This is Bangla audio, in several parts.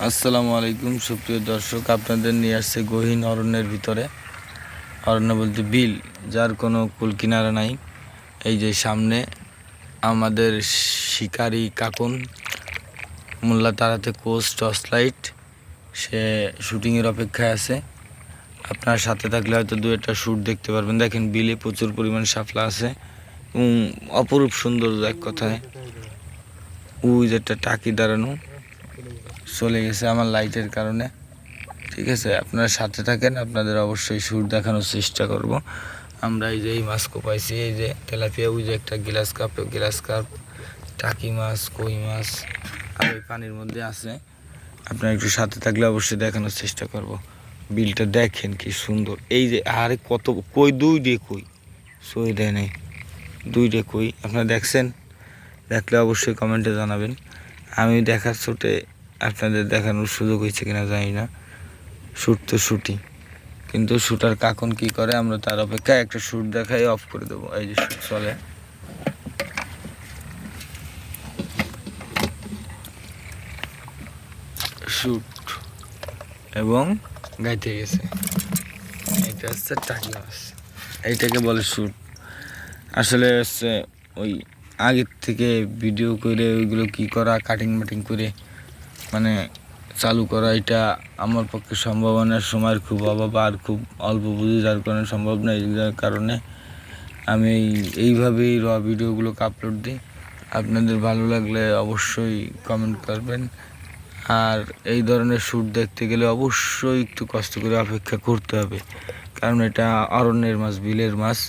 আসসালামু আলাইকুম সুপ্রিয় দর্শক, আপনাদের নিয়ে আসছে গহীন অরণ্যের ভিতরে। অরণ্য বলতে বিল, যার কোনো কুল কিনারা নাই। এই যে সামনে আমাদের শিকারি কাকুন মোল্লা তারাতে কোচ টর্চ লাইট, সে শুটিংয়ের অপেক্ষায় আছে। আপনার সাথে থাকলে হয়তো দু একটা শ্যুট দেখতে পারবেন। দেখেন বিলে প্রচুর পরিমাণ শাপলা আছে, অপরূপ সুন্দর এক কথায়। ওই যে একটা টাকি দাঁড়ানো চলে গেছে আমার লাইটের কারণে। ঠিক আছে, আপনারা সাথে থাকেন, আপনাদের অবশ্যই সুর দেখানোর চেষ্টা করব। আমরা এই যে এই মাছ কোপাইছি, এই যে তেলাপিয়া, ওই যে একটা গ্লাস কাপ, টাকি মাছ, কই মাছ আর ওই পানির মধ্যে আছে। আপনারা একটু সাথে থাকলে অবশ্যই দেখানোর চেষ্টা করব। বিলটা দেখেন কি সুন্দর। এই যে আরে কত কই, দুইটে কই সই দেয় নাই, দুইটে কই। আপনারা দেখছেন? দেখলে অবশ্যই কমেন্টে জানাবেন। আমি দেখার ছোটে আপনাদের দেখানোর সুযোগ হয়েছে কিনা জানি না। শ্যুট তো শ্যুটই, কিন্তু শ্যুটার কাকুন কি করে, আমরা তার অপেক্ষায় একটা শ্যুট দেখাই অফ করে দেবো। এই যে শ্যুট চলে, শ্যুট এবং গাইতে গেছে। এটা হচ্ছে টাকি মাছ, এইটাকে বলে শ্যুট। আসলে হচ্ছে ওই আগের থেকে ভিডিও করে ওইগুলো কি করা, কাটিং মাটিং করে মানে চালু করা, এটা আমার পক্ষে সম্ভাবনার সময়ের খুব অভাব, আর খুব অল্প বুঝি, যার কারণে সম্ভব না। এই কারণে আমি এইভাবেই ভিডিওগুলো আপলোড দিই। আপনাদের ভালো লাগলে অবশ্যই কমেন্ট করবেন। আর এই ধরনের শ্যুট দেখতে গেলে অবশ্যই একটু কষ্ট করে অপেক্ষা করতে হবে, কারণ এটা অরণ্যের মাছ, বিলের মাছ।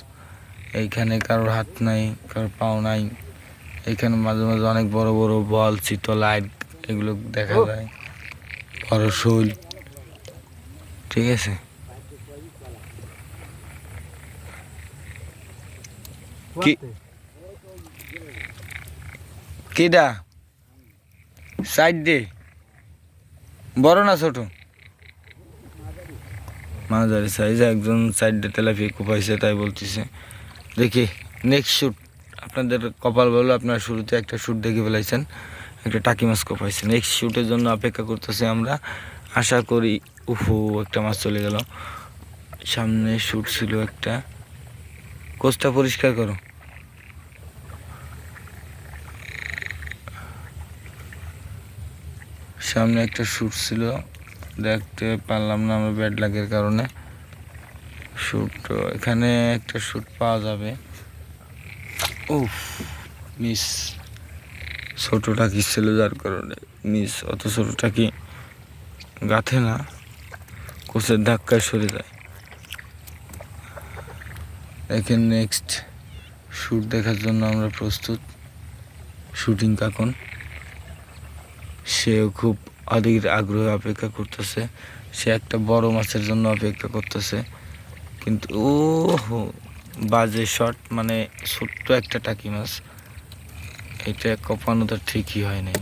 এইখানে কারোর হাত নাই, কারোর পাও নাই। এইখানে মাঝে মাঝে অনেক বড় বড় বল, চিতল, লাইট এগুলো দেখা যায়, বড় শোল। ঠিক আছে, কি কিডা সাইড দে, বড় না ছোট? মাঝারি সাইজ। একজন সাইডে তেলাপিয়া কোপাইছে তাই বলতেছে। দেখি নেক্সট শ্যুট। আপনাদের কপাল ভালো, আপনারা শুরুতে একটা শ্যুট দেখে ফেলাইছেন, একটা টাকি মাছ কোপাইছে। নেক্সট শ্যুটের জন্য অপেক্ষা করতেছি আমরা। আশা করি উফু একটা মাছ চলে গেল। সামনে শ্যুট ছিল একটা, কোচটা পরিষ্কার করো। সামনে একটা শ্যুট ছিল, দেখতে পারলাম না আমরা ব্যাড লাগের কারণে। শ্যুট এখানে একটা শ্যুট পাওয়া যাবে। উফ মিস, ছোটোটা কি ছিল যার কারণে মিস। অত ছোটোটা কি গাঁথে না, কোচের ধাক্কায় সরে যায়। দেখেন নেক্সট শ্যুট দেখার জন্য আমরা প্রস্তুত। শুটিং কাকুন সেও খুব অধীর আগ্রহে অপেক্ষা করতেছে। সে একটা বড় মাছের জন্য অপেক্ষা করতেছে, কিন্তু ও বাজে শট, মানে ছোট্ট একটা টাকি মাছ। এটা কপানো তো ঠিকই হয় নাই,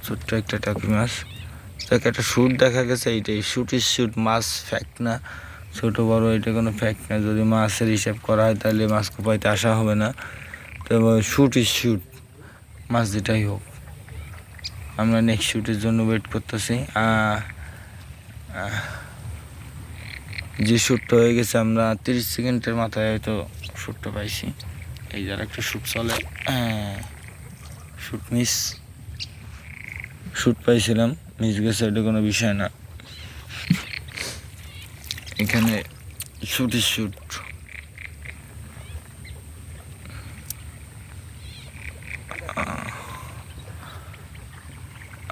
ছোট্ট একটা টাকি মাছ। তাকে একটা শ্যুট দেখা গেছে, এইটাই শ্যুট ইজ শ্যুট, মাছ ফ্যাক্ট না। ছোট বড় এটা কোনো ফ্যাক্ট না। যদি মাছের হিসাব করা হয় তাহলে মাছ কোপাইতে আসা হবে না। তবে শ্যুট ইজ শ্যুট, মাছ যেটাই হোক। আমরা নেক্সট শ্যুটের জন্য ওয়েট করতেছি। যে শ্যুটটা হয়ে গেছে, আমরা 30 সেকেন্ডের মাথায় হয়তো শ্যুটটা পাইছি। এই যার একটা শ্যুট চলে, শ্যুট মিস। শ্যুট পাইছিলাম, মিস গেছে, এটা কোনো বিষয় না। এখানে শ্যুট ইজ শ্যুট।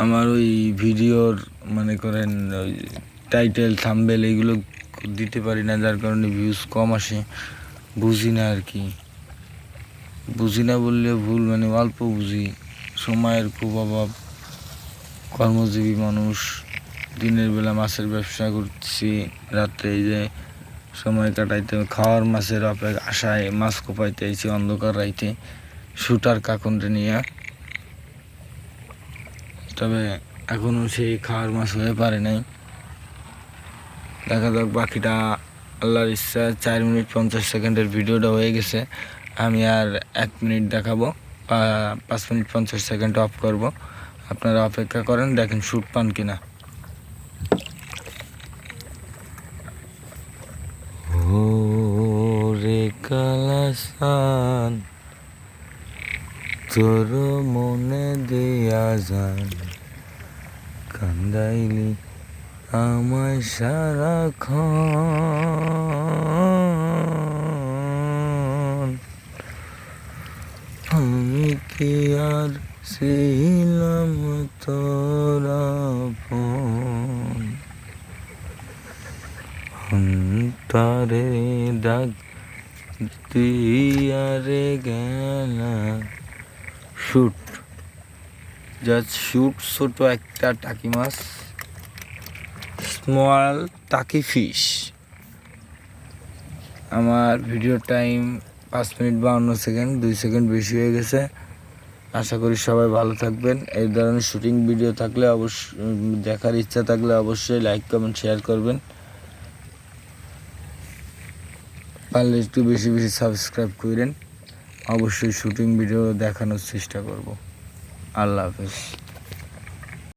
আমার ওই ভিডিওর মনে করেন ওই টাইটেল থাম্বনেল এইগুলো দিতে পারি না, যার কারণে ভিউজ কম আসে। বুঝি না আর কি, বুঝি না বললে ভুল, মানে অল্প বুঝি। সময়ের খুব অভাব, কর্মজীবী মানুষ। দিনের বেলা মাছের ব্যবসা করছি, রাত্রে এই যে সময় কাটাইতে খাওয়ার মাছের আশায় মাছ কোপাইতে আইছি অন্ধকার রাইতে শুটার কাকুনরে নিয়ে। তবে এখনও সেই খাওয়ার মাছ হয়ে পারে নাই। দেখা যাক বাকিটা আল্লাহর ইচ্ছা। 4 মিনিট 50 সেকেন্ডের ভিডিওটা হয়ে গেছে। আমি আর 1 মিনিট দেখাবো, 5 মিনিট 50 সেকেন্ড অফ করব। আপনারা অপেক্ষা করেন, দেখেন শুট পান কিনা। রে কালাসান তোর মনে দিয়া যান, কান্দাইলি আমায় সারাক্ষণ। আমি কি আর ছিলাম তোরা আপন, অন্তরে ডাক দিয়ারে গেলা। শুট, জাস্ট শুট, ছোট একটা টাকি মাছ, স্মল টাকি ফিশ। আমার video time 5 minute 52 second, 2 second বেশি হয়ে গেছে। আশা করি সবাই ভালো থাকবেন। এই ধরনের শুটিং ভিডিও থাকলে দেখার ইচ্ছা থাকলে অবশ্যই লাইক কমেন্ট শেয়ার করবেন। পারলে একটু বেশি বেশি সাবস্ক্রাইব করেন। অবশ্যই শুটিং ভিডিও দেখানোর চেষ্টা করব। আল্লাহ হাফেজ।